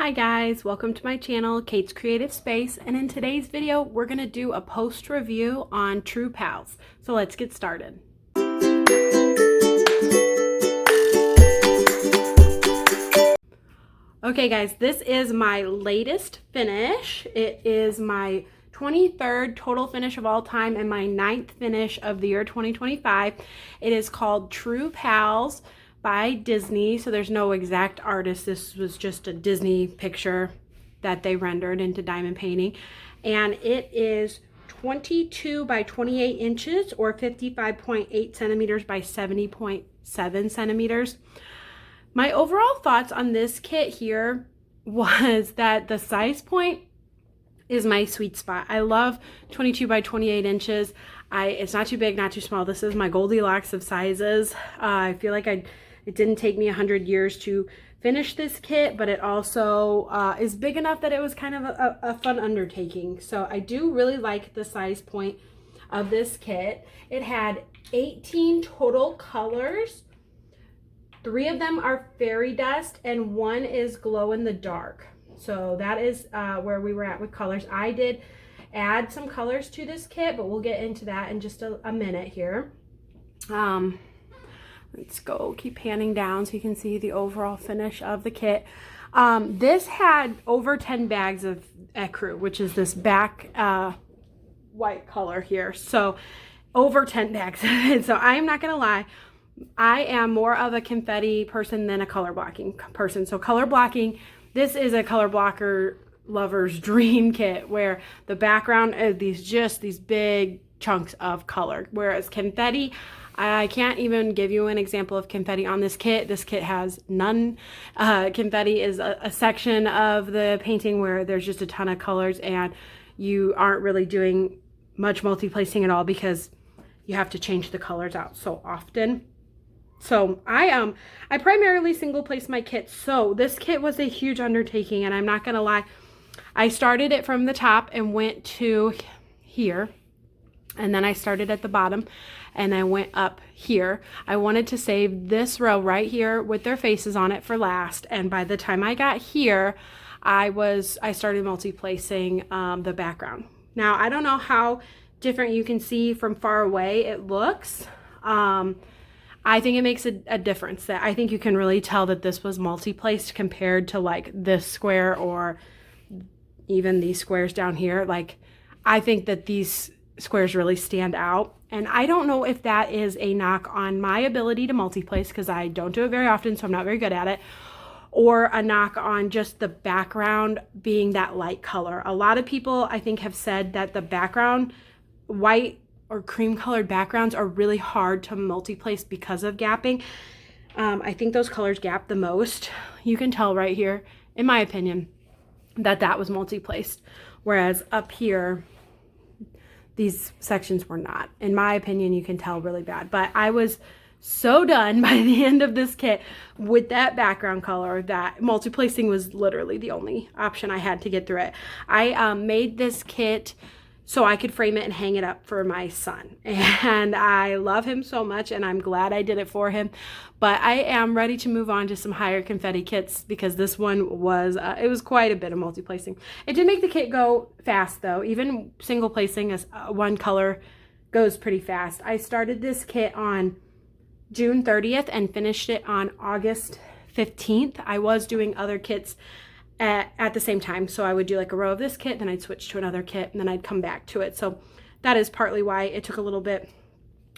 Hi guys, welcome to my channel, Kate's Creative Space, and in today's video, we're gonna do a post review on True Pals. So let's get started. Okay guys, this is my latest finish. It is my 23rd total finish of all time and my 9th finish of the year 2025. It is called True Pals by Disney. So there's no exact artist. This was just a Disney picture that they rendered into diamond painting. And it is 22 by 28 inches or 55.8 centimeters by 70.7 centimeters. My overall thoughts on this kit here was that the size point is my sweet spot. I love 22 by 28 inches. It's not too big, not too small. This is my Goldilocks of sizes. I feel like it didn't take me 100 years to finish this kit, but it also is big enough that it was kind of a fun undertaking. So I do really like the size point of this kit. It had 18 total colors. 3 of them are fairy dust and 1 is glow in the dark. So that is where we were at with colors. I did add some colors to this kit, but we'll get into that in just a minute here. Let's go keep panning down so you can see the overall finish of the kit. This had over 10 bags of ecru, which is this back white color here. So over 10 bags of it. So I am not gonna lie, I am more of a confetti person than a color blocking person. So color blocking, this is a color blocker lover's dream kit where the background is these big chunks of color. Whereas confetti, I can't even give you an example of confetti on this kit. This kit has none. Confetti is a section of the painting where there's just a ton of colors and you aren't really doing much multi-placing at all because you have to change the colors out so often. So I primarily single place my kits. So this kit was a huge undertaking, and I'm not gonna lie, I started it from the top and went to here, and then I started at the bottom and I went up here. I wanted to save this row right here with their faces on it for last, and by the time I got here, I started multi-placing the background. Now I don't know how different you can see from far away it looks. I think it makes a difference. That I think you can really tell that this was multi-placed compared to like this square or even these squares down here. Like, I think that these squares really stand out. And I don't know if that is a knock on my ability to multi-place because I don't do it very often, so I'm not very good at it, or a knock on just the background being that light color. A lot of people, I think, have said that the background, white or cream colored backgrounds, are really hard to multi-place because of gapping. I think those colors gap the most. You can tell right here, in my opinion, that was multi-placed. Whereas up here, these sections were not. In my opinion, you can tell really bad. But I was so done by the end of this kit with that background color that multi-placing was literally the only option I had to get through it. I made this kit so I could frame it and hang it up for my son. And I love him so much and I'm glad I did it for him. But I am ready to move on to some higher confetti kits because this one was, it was quite a bit of multi-placing. It did make the kit go fast though. Even single placing as one color goes pretty fast. I started this kit on June 30th and finished it on August 15th. I was doing other kits at the same time. So I would do like a row of this kit, then I'd switch to another kit, and then I'd come back to it. So that is partly why it took a little bit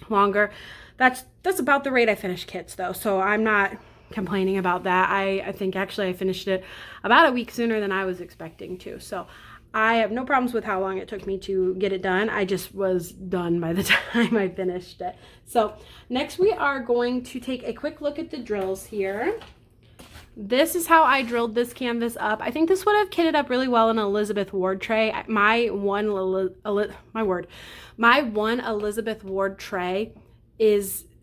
longer. That's about the rate I finish kits though. So I'm not complaining about that. I think actually I finished it about a week sooner than I was expecting to. So I have no problems with how long it took me to get it done. I just was done by the time I finished it. So next we are going to take a quick look at the drills here. This is how I drilled this canvas up. I think this would have kitted up really well in an Elizabeth Ward tray. My one Elizabeth Ward tray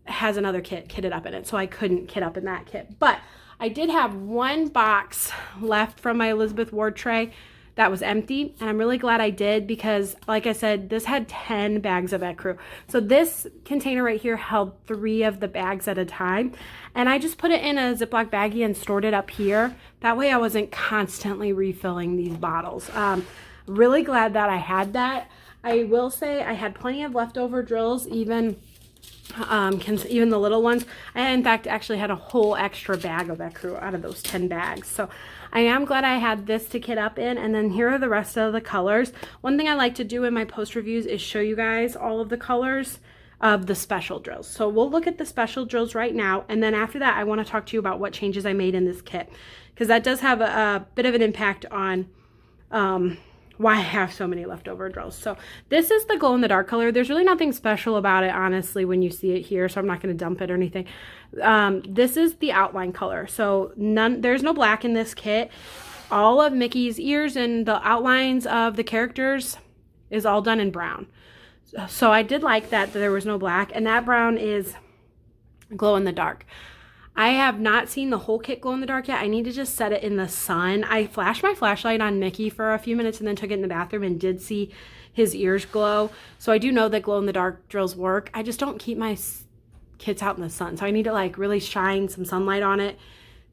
has another kit kitted up in it, so I couldn't kit up in that kit. But I did have one box left from my Elizabeth Ward tray that was empty, and I'm really glad I did because, like I said, this had 10 bags of ecru. So this container right here held 3 of the bags at a time, and I just put it in a Ziploc baggie and stored it up here. That way I wasn't constantly refilling these bottles. Really glad that I had that. I will say I had plenty of leftover drills, even the little ones. I, in fact, actually had a whole extra bag of ecru out of those 10 bags. So I am glad I had this to kit up in. And then here are the rest of the colors. One thing I like to do in my post reviews is show you guys all of the colors of the special drills. So we'll look at the special drills right now. And then after that, I want to talk to you about what changes I made in this kit, because that does have a bit of an impact on why I have so many leftover drills. So this is the glow in the dark color. There's really nothing special about it, honestly, when you see it here, so I'm not going to dump it or anything. This is the outline color. So there's no black in this kit. All of Mickey's ears and the outlines of the characters is all done in brown. So I did like that there was no black, and that brown is glow in the dark. I have not seen the whole kit glow in the dark yet. I need to just set it in the sun. I flashed my flashlight on Mickey for a few minutes and then took it in the bathroom and did see his ears glow. So I do know that glow in the dark drills work. I just don't keep my kits out in the sun. So I need to like really shine some sunlight on it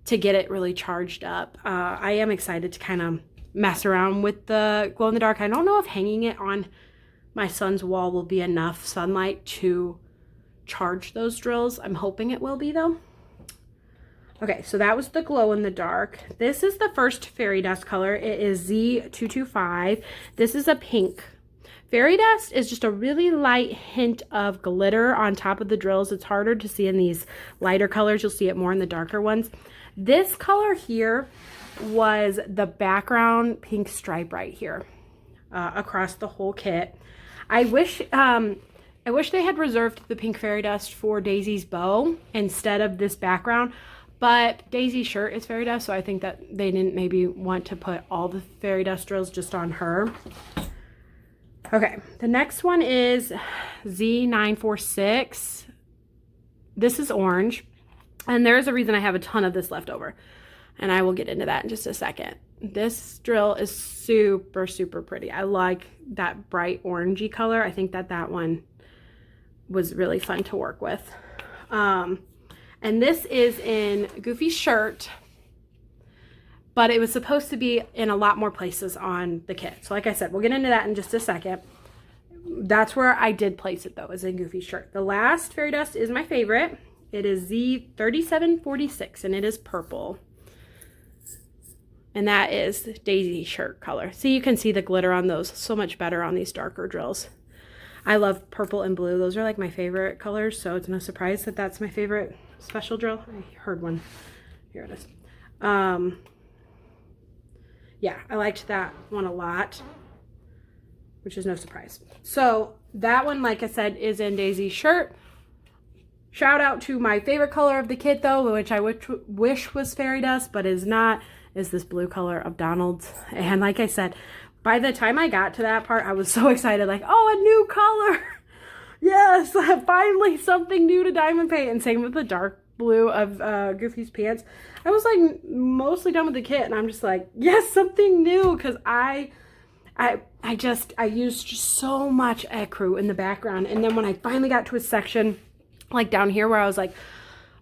to get it really charged up. I am excited to kind of mess around with the glow in the dark. I don't know if hanging it on my son's wall will be enough sunlight to charge those drills. I'm hoping it will be though. Okay, so that was the glow in the dark. This is the first fairy dust color. It is Z225. This is a pink. Fairy dust is just a really light hint of glitter on top of the drills. It's harder to see in these lighter colors. You'll see it more in the darker ones. This color here was the background pink stripe right here across the whole kit. I wish they had reserved the pink fairy dust for Daisy's bow instead of this background. But Daisy's shirt is fairy dust, so I think that they didn't maybe want to put all the fairy dust drills just on her. Okay, the next one is Z946. This is orange, and there's a reason I have a ton of this left over, and I will get into that in just a second. This drill is super, super pretty. I like that bright orangey color. I think that one was really fun to work with. And this is in Goofy's shirt, but it was supposed to be in a lot more places on the kit. So like I said, we'll get into that in just a second. That's where I did place it though, is in Goofy's shirt. The last fairy dust is my favorite. It is Z3746 and it is purple. And that is Daisy's shirt color. So you can see the glitter on those so much better on these darker drills. I love purple and blue. Those are like my favorite colors, so it's no surprise that that's my favorite special drill. I heard one. Here it is. Yeah, I liked that one a lot, which is no surprise. So that one, like I said, is in Daisy's shirt. Shout out to my favorite color of the kit though, which I wish was fairy dust, but is not, is this blue color of Donald's. And like I said, by the time I got to that part, I was so excited, like, oh, a new color. Yes, finally something new to diamond paint. And same with the dark blue of Goofy's pants. I was like mostly done with the kit, and I'm just like, yes, something new, because I used so much ecru in the background. And then when I finally got to a section like down here where I was like,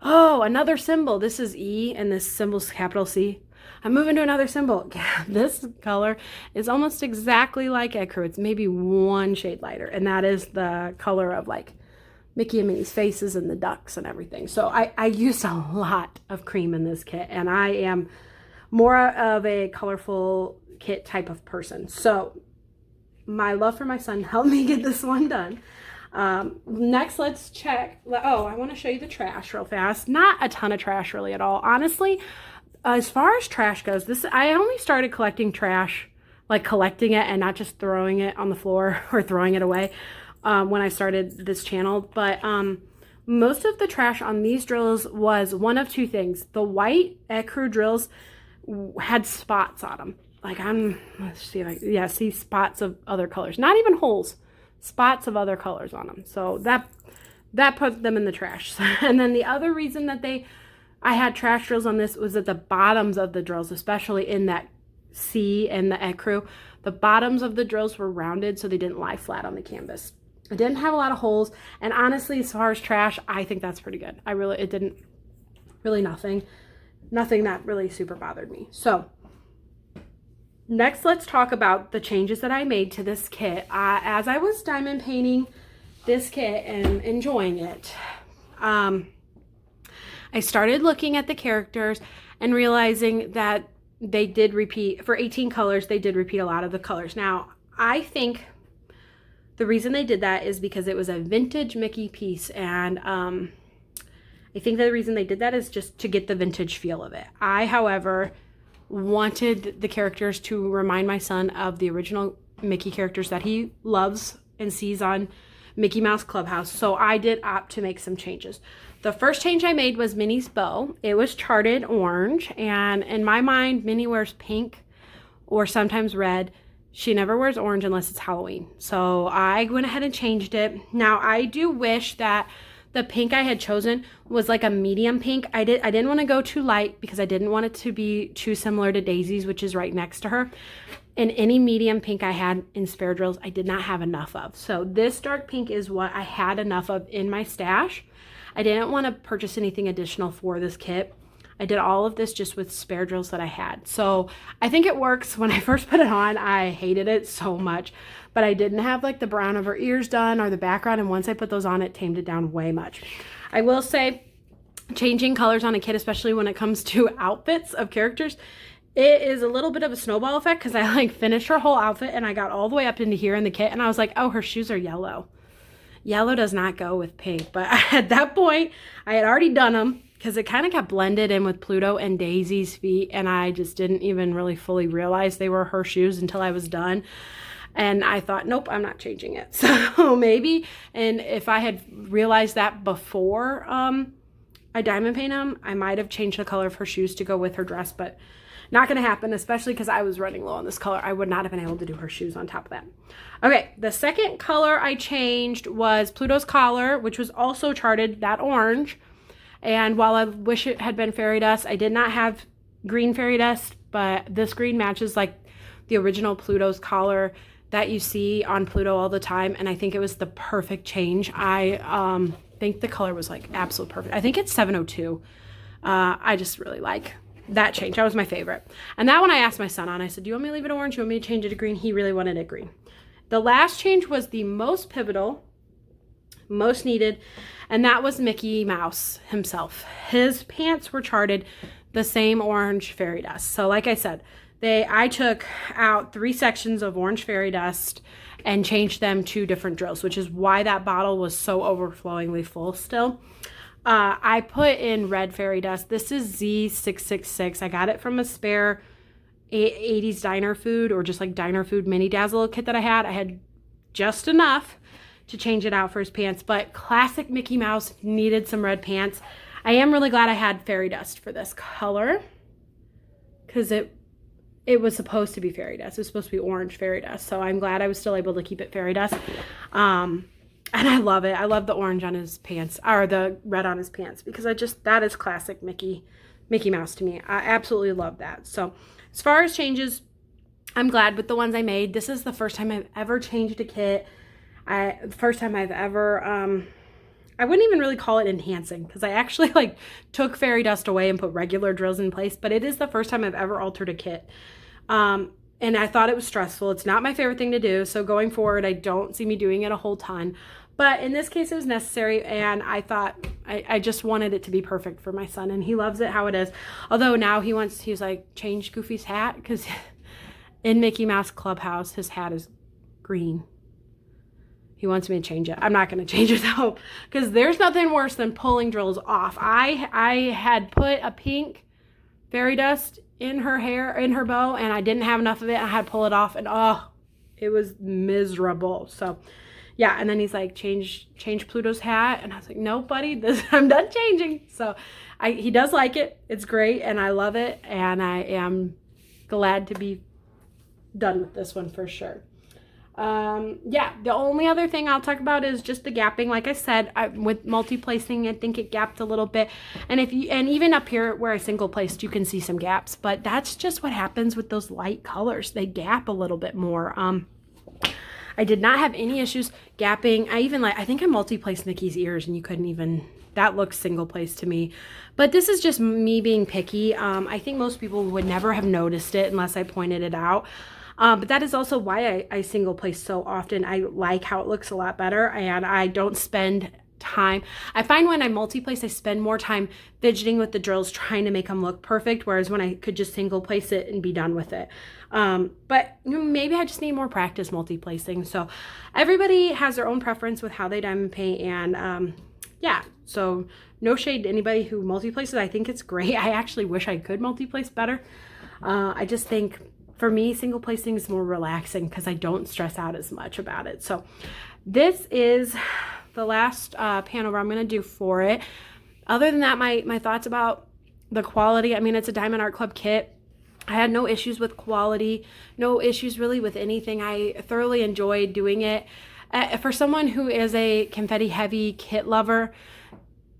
oh, another symbol. This is E and this symbol's capital C. I'm moving to another symbol. Yeah, this color is almost exactly like ecru. It's maybe one shade lighter, and that is the color of like Mickey and Minnie's faces and the ducks and everything. So I used a lot of cream in this kit, and I am more of a colorful kit type of person. So my love for my son helped me get this one done. Next, let's check. Oh, I want to show you the trash real fast. Not a ton of trash really at all. Honestly, as far as trash goes, I only started collecting trash, like collecting it and not just throwing it on the floor or throwing it away when I started this channel. But most of the trash on these drills was one of two things. The white ecru drills had spots on them. Like let's see if I see spots of other colors. Not even holes, spots of other colors on them. So that put them in the trash. And then the other reason that I had trash drills on this was at the bottoms of the drills, especially in that see in the ecru, the bottoms of the drills were rounded so they didn't lie flat on the canvas. It didn't have a lot of holes, and honestly, as far as trash, I think that's pretty good. It didn't really nothing that really super bothered me. So next, let's talk about the changes that I made to this kit. As I was diamond painting this kit and enjoying it, I started looking at the characters and realizing that they did repeat, for 18 colors, they did repeat a lot of the colors. Now, I think the reason they did that is because it was a vintage Mickey piece, and I think that the reason they did that is just to get the vintage feel of it. I, however, wanted the characters to remind my son of the original Mickey characters that he loves and sees on Mickey Mouse Clubhouse, so I did opt to make some changes. The first change I made was Minnie's bow. It was charted orange, and in my mind, Minnie wears pink or sometimes red. She never wears orange unless it's Halloween. So I went ahead and changed it. Now, I do wish that the pink I had chosen was like a medium pink. I didn't want to go too light because I didn't want it to be too similar to Daisy's, which is right next to her. And any medium pink I had in spare drills, I did not have enough of. So this dark pink is what I had enough of in my stash. I didn't want to purchase anything additional for this kit. I did all of this just with spare drills that I had. So I think it works. When I first put it on, I hated it so much, but I didn't have like the brown of her ears done or the background. And once I put those on, it tamed it down way much. I will say changing colors on a kit, especially when it comes to outfits of characters, it is a little bit of a snowball effect because I like finished her whole outfit and I got all the way up into here in the kit and I was like, oh, her shoes are yellow. Yellow does not go with pink. But at that point, I had already done them because it kind of got blended in with Pluto and Daisy's feet, and I just didn't even really fully realize they were her shoes until I was done. And I thought, nope, I'm not changing it. So maybe, and if I had realized that before I diamond paint them, I might have changed the color of her shoes to go with her dress, but not going to happen, especially because I was running low on this color. I would not have been able to do her shoes on top of that. Okay, the second color I changed was Pluto's collar, which was also charted that orange. And while I wish it had been fairy dust, I did not have green fairy dust, but this green matches like the original Pluto's collar that you see on Pluto all the time. And I think it was the perfect change. I think the color was like absolute perfect. I think it's 702. I just really like that change. That was my favorite. And that one I asked my son on. I said, do you want me to leave it orange? Do you want me to change it to green? He really wanted it green. The last change was the most pivotal, most needed, and that was Mickey Mouse himself. His pants were charted the same orange fairy dust. So like I said, I took out 3 sections of orange fairy dust and changed them to different drills, which is why that bottle was so overflowingly full still. I put in red fairy dust. This is Z666. I got it from a spare 80s diner food or just like diner food mini dazzle kit that I had. I had just enough to change it out for his pants, but classic Mickey Mouse needed some red pants. I am really glad I had fairy dust for this color because it was supposed to be fairy dust. It was supposed to be orange fairy dust, so I'm glad I was still able to keep it fairy dust. And I love it. I love the orange on his pants, or the red on his pants, because that is classic Mickey Mouse to me. I absolutely love that. So as far as changes, I'm glad with the ones I made. This is the first time I've ever changed a kit. The first time I've ever, I wouldn't even really call it enhancing because I actually like took fairy dust away and put regular drills in place, but it is the first time I've ever altered a kit. And I thought it was stressful. It's not my favorite thing to do. So going forward, I don't see me doing it a whole ton, but in this case it was necessary. And I thought I just wanted it to be perfect for my son, and he loves it how it is. Although now he's like, change Goofy's hat, because in Mickey Mouse Clubhouse, his hat is green. He wants me to change it. I'm not going to change it though, because there's nothing worse than pulling drills off. I had put a pink fairy dust in her hair, in her bow, and I didn't have enough of it. I had to pull it off, and oh, it was miserable. So yeah, and then he's like, change Pluto's hat, and I was like, no, buddy, I'm done changing. So he does like it. It's great, and I love it, and I am glad to be done with this one for sure. Yeah, the only other thing I'll talk about is just the gapping. Like I said, with multi-placing, I think it gapped a little bit. And even up here where I single placed, you can see some gaps, but that's just what happens with those light colors. They gap a little bit more. I did not have any issues gapping. I think I multi-placed Nikki's ears and you couldn't even, that looks single placed to me. But this is just me being picky. I think most people would never have noticed it unless I pointed it out. But that is also why I single place so often. I like how it looks a lot better, and I don't spend time. I find when I multi-place, I spend more time fidgeting with the drills trying to make them look perfect, whereas when I could just single place it and be done with it. But maybe I just need more practice multi-placing. So everybody has their own preference with how they diamond paint, and yeah, so no shade to anybody who multi-places. I think it's great. I actually wish I could multi-place better. I just think for me, single placing is more relaxing because I don't stress out as much about it. So this is the last panel I'm going to do for it. Other than that, my thoughts about the quality. I mean, it's a Diamond Art Club kit. I had no issues with quality, no issues really with anything. I thoroughly enjoyed doing it. For someone who is a confetti heavy kit lover,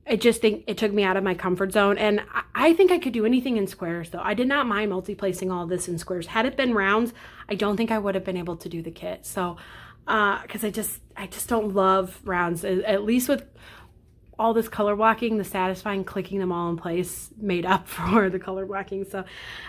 I just think it took me out of my comfort zone, and I think I could do anything in squares though. I did not mind multi-placing all this in squares. Had it been rounds, I don't think I would have been able to do the kit. So, because I just don't love rounds, at least with all this color blocking. The satisfying clicking them all in place made up for the color blocking. So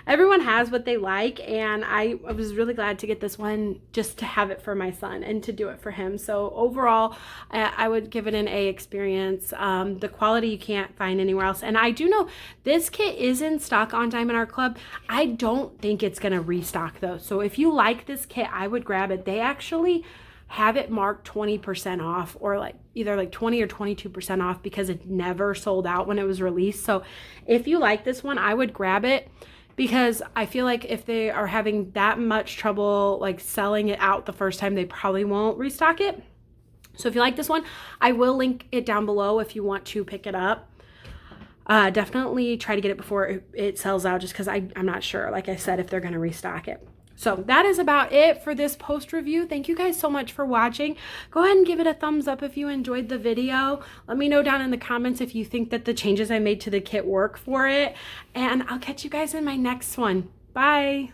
everyone has what they like, and I was really glad to get this one just to have it for my son and to do it for him. So overall, I would give it an A experience. The quality you can't find anywhere else, and I do know this kit is in stock on Diamond Art Club. I don't think it's gonna restock though, so if you like this kit, I would grab it. They actually have it marked 20% off, or either 20 or 22% off, because it never sold out when it was released. So if you like this one, I would grab it, because I feel like if they are having that much trouble selling it out the first time, they probably won't restock it. So if you like this one, I will link it down below if you want to pick it up. Definitely try to get it before it sells out, just because I'm not sure, like I said, if they're going to restock it. So that is about it for this post review. Thank you guys so much for watching. Go ahead and give it a thumbs up if you enjoyed the video. Let me know down in the comments if you think that the changes I made to the kit work for it. And I'll catch you guys in my next one. Bye.